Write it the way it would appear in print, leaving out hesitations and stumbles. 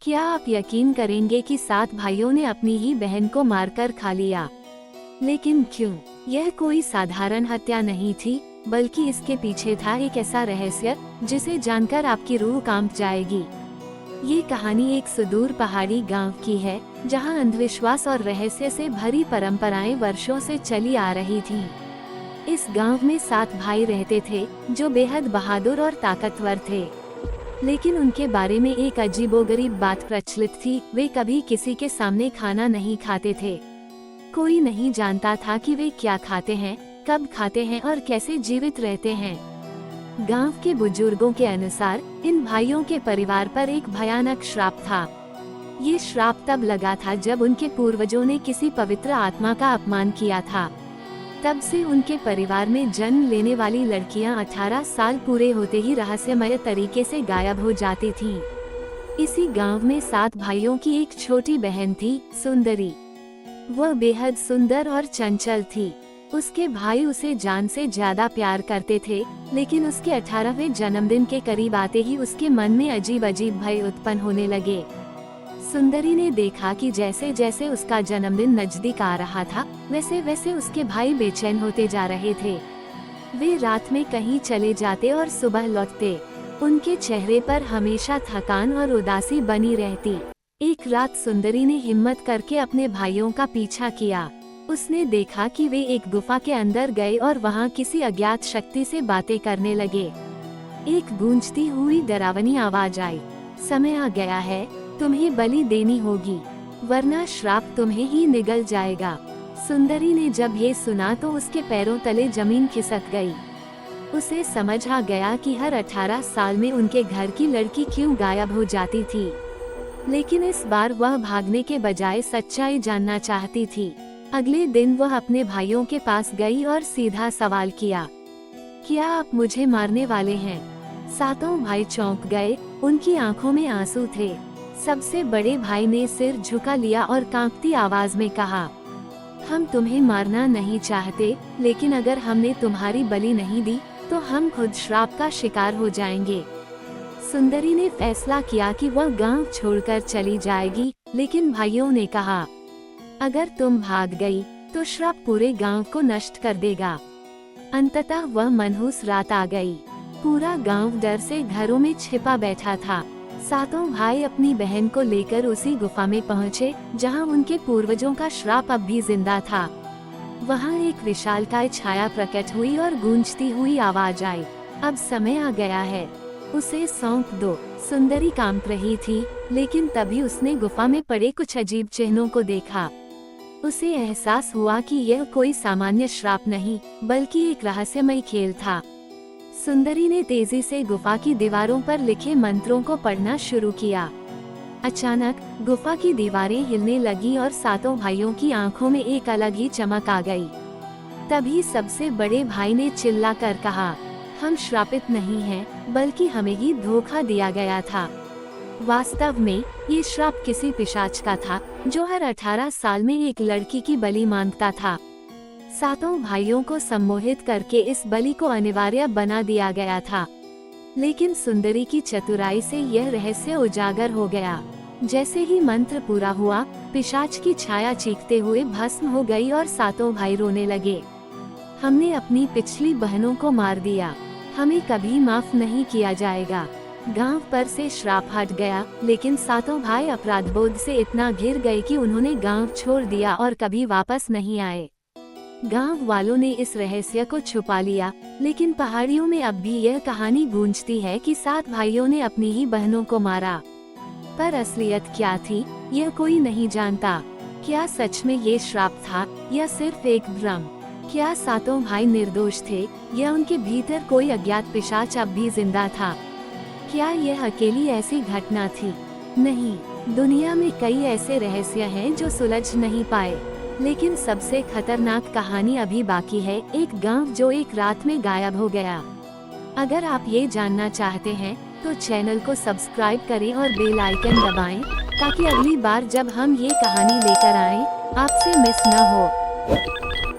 क्या आप यकीन करेंगे कि 7 भाइयों ने अपनी ही बहन को मारकर खा लिया। लेकिन क्यों? यह कोई साधारण हत्या नहीं थी, बल्कि इसके पीछे था एक ऐसा रहस्य जिसे जानकर आपकी रूह कांप जाएगी। ये कहानी एक सुदूर पहाड़ी गांव की है, जहां अंधविश्वास और रहस्य से भरी परंपराएं वर्षों से चली आ रही थीं। इस गांव में 7 भाई रहते थे, जो बेहद बहादुर और ताकतवर थे। लेकिन उनके बारे में एक अजीबोगरीब बात प्रचलित थी, वे कभी किसी के सामने खाना नहीं खाते थे। कोई नहीं जानता था कि वे क्या खाते हैं, कब खाते हैं और कैसे जीवित रहते हैं। गांव के बुजुर्गों के अनुसार इन भाइयों के परिवार पर एक भयानक श्राप था। ये श्राप तब लगा था जब उनके पूर्वजों ने किसी पवित्र आत्मा का अपमान किया था। तब से उनके परिवार में जन्म लेने वाली लड़कियां 18 साल पूरे होते ही रहस्यमय तरीके से गायब हो जाती थीं। इसी गांव में 7 भाइयों की एक छोटी बहन थी, सुंदरी। वह बेहद सुंदर और चंचल थी। उसके भाई उसे जान से ज्यादा प्यार करते थे, लेकिन उसके 18वें जन्मदिन के करीब आते ही उसके मन में अजीब अजीब भय उत्पन्न होने लगे। सुंदरी ने देखा कि जैसे जैसे उसका जन्मदिन नजदीक आ रहा था, वैसे वैसे उसके भाई बेचैन होते जा रहे थे। वे रात में कहीं चले जाते और सुबह लौटते। उनके चेहरे पर हमेशा थकान और उदासी बनी रहती। एक रात सुंदरी ने हिम्मत करके अपने भाइयों का पीछा किया। उसने देखा कि वे एक गुफा के अंदर गए और वहां किसी अज्ञात शक्ति से बातें करने लगे। एक गूंजती हुई डरावनी आवाज आई, समय आ गया है, तुम्हें बलि देनी होगी, वरना श्राप तुम्हें ही निगल जाएगा। सुंदरी ने जब ये सुना तो उसके पैरों तले जमीन खिसक गई। उसे समझ आ गया कि हर 18 साल में उनके घर की लड़की क्यों गायब हो जाती थी। लेकिन इस बार वह भागने के बजाय सच्चाई जानना चाहती थी। अगले दिन वह अपने भाइयों के पास गई और सीधा सवाल किया, क्या आप मुझे मारने वाले हैं? 7 भाई चौंक गए, उनकी आंखों में आंसू थे। सबसे बड़े भाई ने सिर झुका लिया और कांपती आवाज में कहा, हम तुम्हें मारना नहीं चाहते, लेकिन अगर हमने तुम्हारी बलि नहीं दी तो हम खुद श्राप का शिकार हो जाएंगे। सुंदरी ने फैसला किया कि वह गांव छोड़कर चली जाएगी, लेकिन भाइयों ने कहा, अगर तुम भाग गई तो श्राप पूरे गांव को नष्ट कर देगा। अंततः वह मनहूस रात आ गई। पूरा गांव डर से घरों में छिपा बैठा था। 7 भाई अपनी बहन को लेकर उसी गुफा में पहुँचे, जहां उनके पूर्वजों का श्राप अब भी जिंदा था। वहां एक विशालकाय छाया प्रकट हुई और गूंजती हुई आवाज आई, अब समय आ गया है, उसे सौंप दो। सुंदरी कांप रही थी, लेकिन तभी उसने गुफा में पड़े कुछ अजीब चिन्हों को देखा। उसे एहसास हुआ कि यह कोई सामान्य श्राप नहीं, बल्कि एक रहस्यमय खेल था। सुंदरी ने तेजी से गुफा की दीवारों पर लिखे मंत्रों को पढ़ना शुरू किया। अचानक गुफा की दीवारें हिलने लगी और 7 भाइयों की आंखों में एक अलग ही चमक आ गई। तभी सबसे बड़े भाई ने चिल्लाकर कहा, हम श्रापित नहीं हैं, बल्कि हमें ही धोखा दिया गया था। वास्तव में ये श्राप किसी पिशाच का था, जो हर 18 साल में एक लड़की की बलि मांगता था। 7 भाइयों को सम्मोहित करके इस बलि को अनिवार्य बना दिया गया था। लेकिन सुंदरी की चतुराई से यह रहस्य उजागर हो गया। जैसे ही मंत्र पूरा हुआ, पिशाच की छाया चीखते हुए भस्म हो गई और 7 भाई रोने लगे। हमने अपनी पिछली बहनों को मार दिया, हमें कभी माफ नहीं किया जाएगा। गांव पर से श्राप हट गया, लेकिन 7 भाई अपराधबोध से इतना घिर गए कि उन्होंने गांव छोड़ दिया और कभी वापस नहीं आए। गांव वालों ने इस रहस्य को छुपा लिया, लेकिन पहाड़ियों में अब भी यह कहानी गूंजती है कि 7 भाइयों ने अपनी ही बहनों को मारा। पर असलियत क्या थी, यह कोई नहीं जानता। क्या सच में ये श्राप था या सिर्फ एक भ्रम? क्या 7 भाई निर्दोष थे या उनके भीतर कोई अज्ञात पिशाच अब भी जिंदा था? क्या यह अकेली ऐसी घटना थी? नहीं, दुनिया में कई ऐसे रहस्य हैं जो सुलझ नहीं पाए। लेकिन सबसे खतरनाक कहानी अभी बाकी है, एक गांव जो एक रात में गायब हो गया। अगर आप ये जानना चाहते हैं तो चैनल को सब्सक्राइब करें और बेल आइकन दबाएं, ताकि अगली बार जब हम ये कहानी लेकर आएं, आपसे मिस न हो।